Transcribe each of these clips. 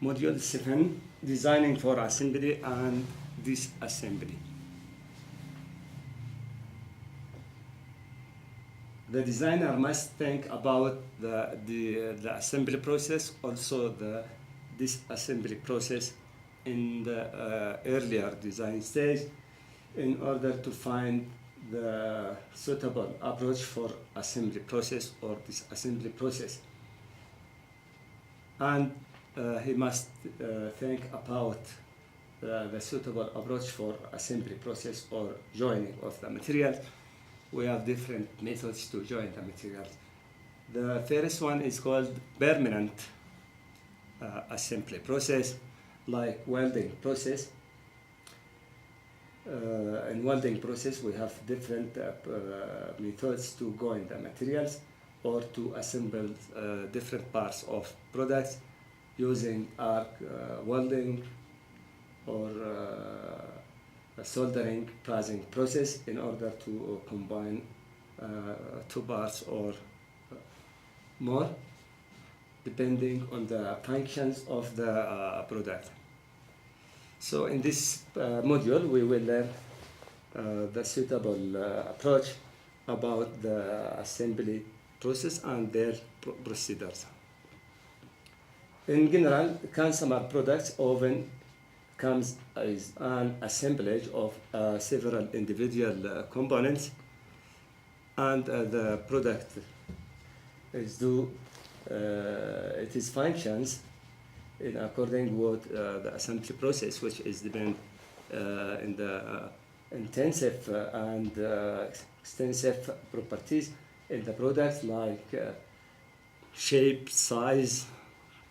Module 7, designing for assembly and disassembly. The designer must think about the assembly process, also the disassembly process in the earlier design stage in order to find the suitable approach for assembly process or disassembly process. And he must think about the suitable approach for assembly process or joining of the materials. We have different methods to join the materials. The first one is called permanent assembly process, like welding process. In welding process, we have different methods to join the materials or to assemble different parts of products using arc welding or soldering brazing process in order to combine two parts or more depending on the functions of the product. So in this module we will learn the suitable approach about the assembly process and their procedures. In general, consumer products often comes as an assemblage of several individual components, and the product is it is functions in according with the assembly process, which is depend in the intensive and extensive properties in the product, like shape, size,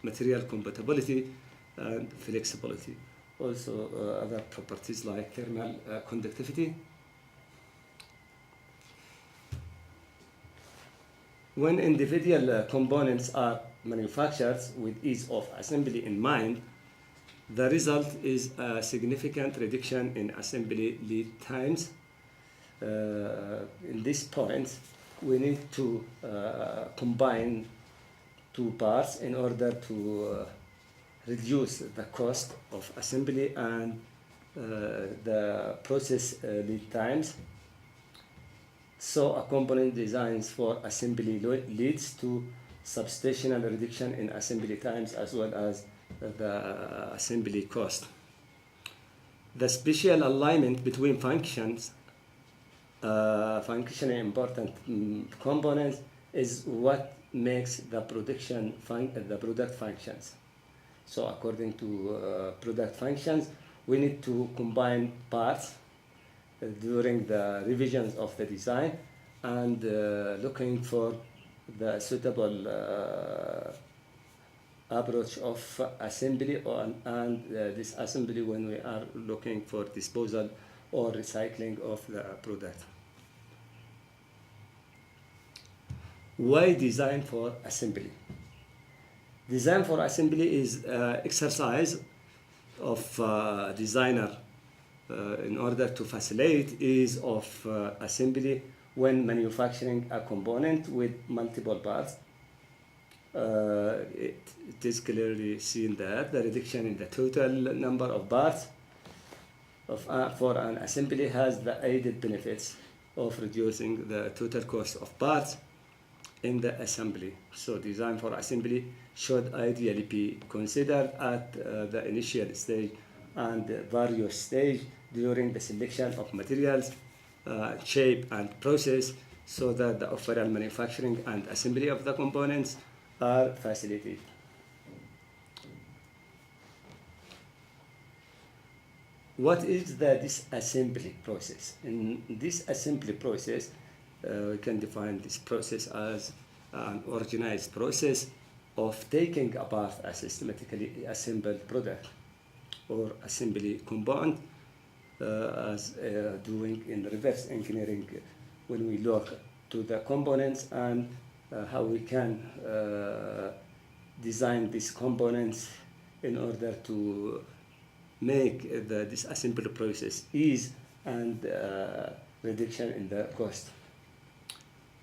material compatibility, and flexibility. Also other properties like thermal conductivity. When individual components are manufactured with ease of assembly in mind, the result is a significant reduction in assembly lead times. In this point, we need to combine two parts in order to reduce the cost of assembly and the process lead times. So a component designs for assembly leads to substantial reduction in assembly times as well as the assembly cost. The spatial alignment between functionally important components is what makes the product functions. So according to product functions, we need to combine parts during the revisions of the design and looking for the suitable approach of assembly and disassembly when we are looking for disposal or recycling of the product. Why design for assembly? Design for assembly is exercise of designer in order to facilitate ease of assembly when manufacturing a component with multiple parts. It is clearly seen that the reduction in the total number of parts for an assembly has the added benefits of reducing the total cost of parts in the assembly. So design for assembly should ideally be considered at the initial stage and various stages during the selection of materials, shape and process, so that the overall manufacturing and assembly of the components are facilitated. What is the disassembly process? In this assembly process, we can define this process as an organized process of taking apart a systematically assembled product or assembly component, as doing in reverse engineering when we look to the components and how we can design these components in order to make the disassembly process ease and reduction in the cost.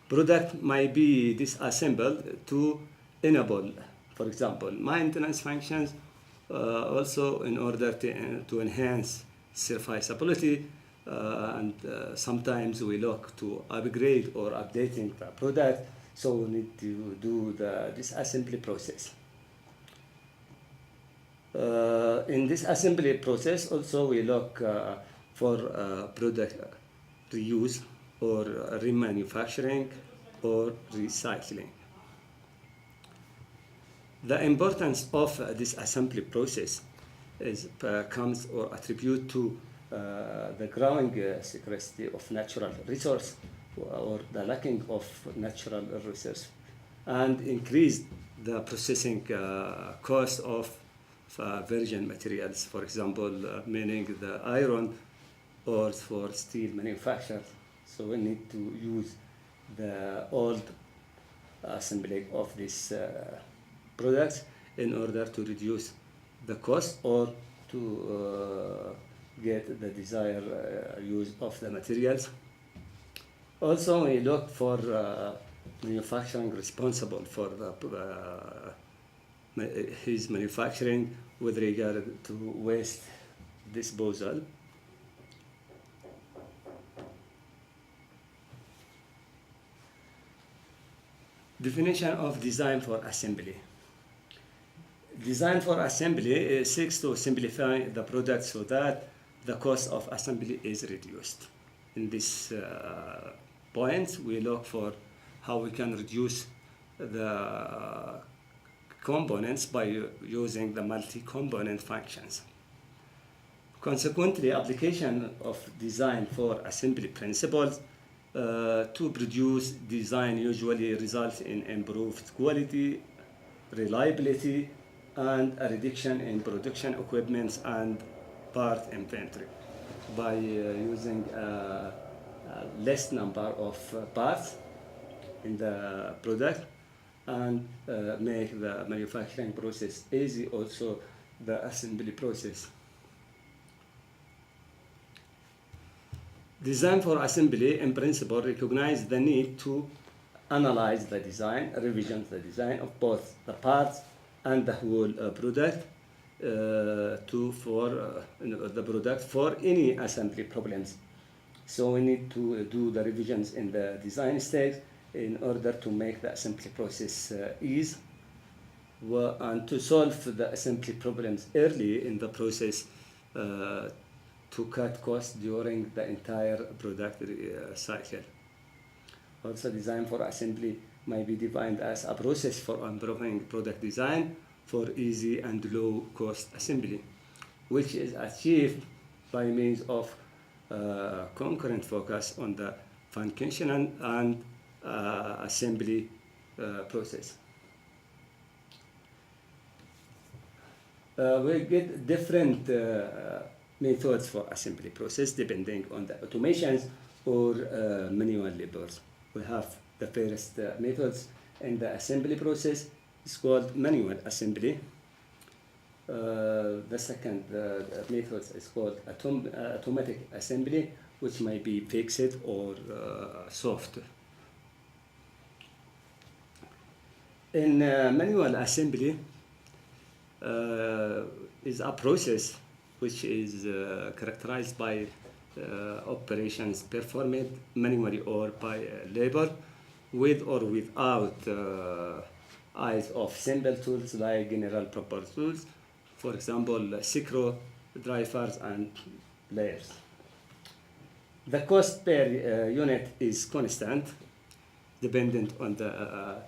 Product might be disassembled to enable, for example, maintenance functions Also, in order to enhance serviceability, and sometimes we look to upgrade or updating the product, so we need to do the disassembly process. In this assembly process, also we look for product reuse or remanufacturing or recycling. The importance of this assembly process comes or attribute to the growing scarcity of natural resource or the lacking of natural resource, and increase the processing cost of virgin materials, for example, meaning the iron or for steel manufacture. So we need to use the old assembly of these products in order to reduce the cost or to get the desired use of the materials. Also, we look for manufacturing responsible for his manufacturing with regard to waste disposal. Definition of design for assembly. Design for assembly seeks to simplify the product so that the cost of assembly is reduced. In this point, we look for how we can reduce the components by using the multi-component functions. Consequently, application of design for assembly principles to produce design usually results in improved quality, reliability, and a reduction in production equipment and part inventory by using a less number of parts in the product, and make the manufacturing process easy, also the assembly process. Design for assembly in principle recognize the need to analyze the design, revision the design of both the parts and the whole product the product for any assembly problems. So we need to do the revisions in the design stage in order to make the assembly process easy and to solve the assembly problems early in the process to cut costs during the entire product cycle. Also, design for assembly may be defined as a process for improving product design for easy and low cost assembly, which is achieved by means of concurrent focus on the functional and assembly process. We get different methods for assembly process depending on the automations or manual labors. We have the first methods in the assembly process is called manual assembly. The second method is called automatic assembly, which may be fixed or soft. In manual assembly is a process which is characterized by operations performed manually or by labor, with or without eyes of simple tools like general purpose tools, for example, screw drivers and layers. The cost per unit is constant, dependent on the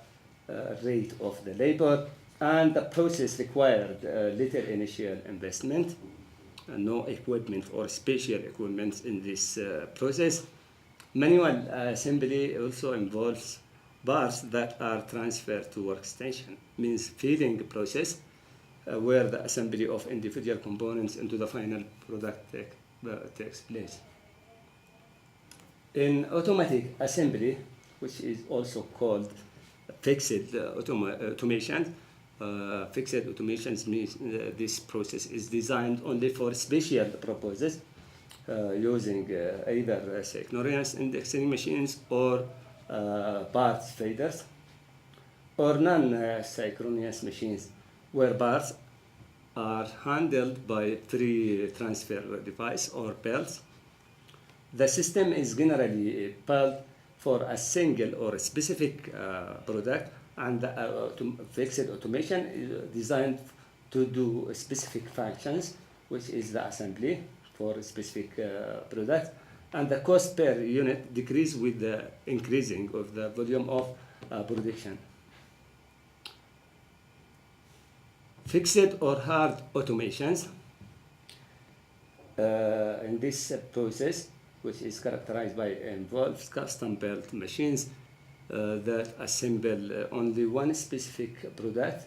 rate of the labor, and the process required little initial investment, no equipment or special equipment in this process. Manual assembly also involves parts that are transferred to workstation, means feeding process where the assembly of individual components into the final product takes place. In automatic assembly, which is also called fixed automation, fixed automations means this process is designed only for special purposes, using either synchronous indexing machines or parts feeders, or non-synchronous machines where parts are handled by three transfer device or belts. The system is generally built for a single or a specific product, and the fixed automation is designed to do specific functions, which is the assembly for a specific product, and the cost per unit decrease with the increasing of the volume of production. Fixed or hard automations in this process, which is characterized by involves custom-built machines that assemble only one specific product,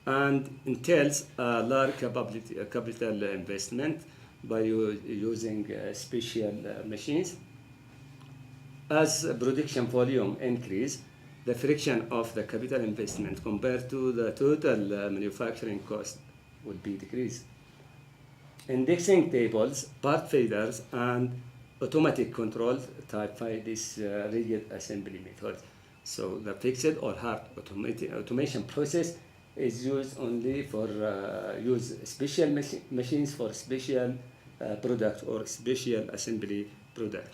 and entails a large capital investment by using special machines. As production volume increase, the friction of the capital investment compared to the total manufacturing cost will be decreased. Indexing tables, part feeders, and automatic control typify this rigid assembly method. So the fixed or hard automation process is used only for use special machines for special product or special assembly product.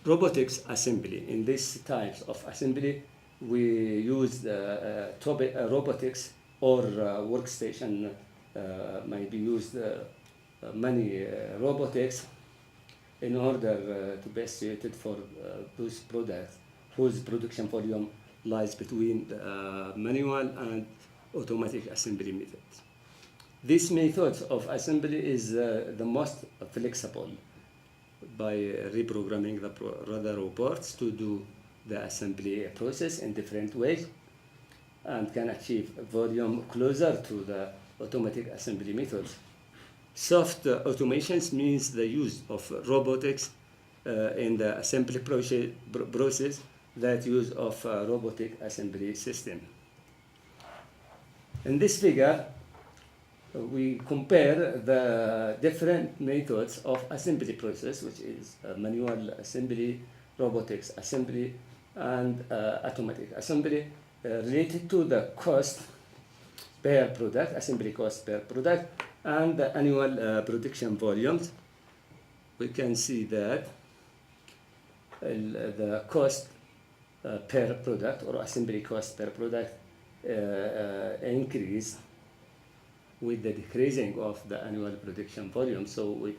Robotics assembly. In these types of assembly, we use robotics or workstation might be used many robotics in order to be suited for those products whose production volume lies between manual and automatic assembly methods. This method of assembly is the most flexible by reprogramming the robots to do the assembly process in different ways, and can achieve volume closer to the automatic assembly methods. Soft automations means the use of robotics in the assembly process that use of robotic assembly system. In this figure, we compare the different methods of assembly process, which is manual assembly, robotics assembly, and automatic assembly, related to the cost per product, assembly cost per product, and the annual production volumes. We can see that the cost per product or assembly cost per product increase with the decreasing of the annual production volume. So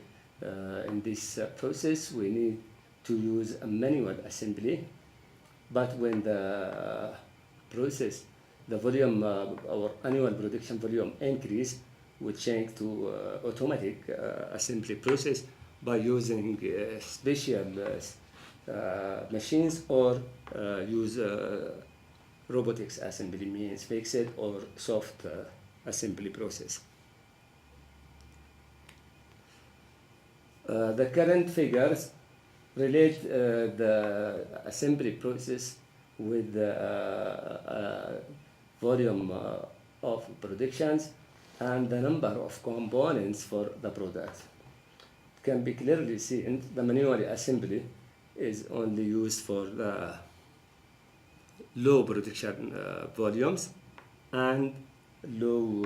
in this process, we need to use a manual assembly, but when the process, the volume, our annual production volume increase, we change to automatic assembly process by using special machines, or use robotics assembly means fixed or soft assembly process. The current figures relate the assembly process with the volume of productions and the number of components for the product. It can be clearly seen the manual assembly is only used for the low production volumes and low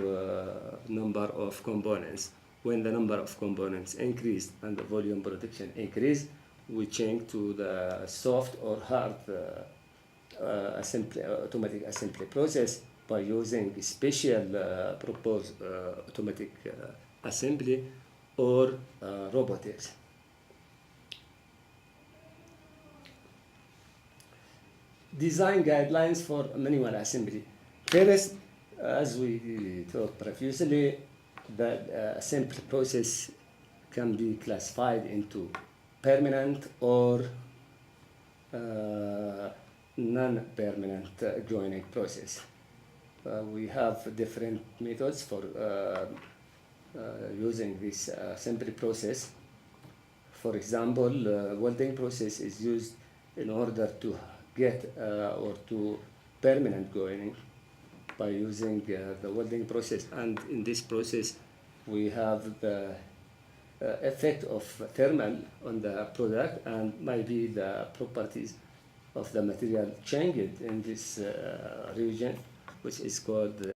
number of components. When the number of components increased and the volume production increased, we change to the soft or hard automatic assembly process by using special proposed automatic assembly or robotics. Design guidelines for manual assembly. First, as we talked previously, the assembly process can be classified into permanent or non-permanent joining process. We have different methods for using this assembly process. For example, welding process is used in order to get or to permanent joining by using the welding process, and in this process we have the effect of thermal on the product, and maybe the properties of the material changed in this region, which is called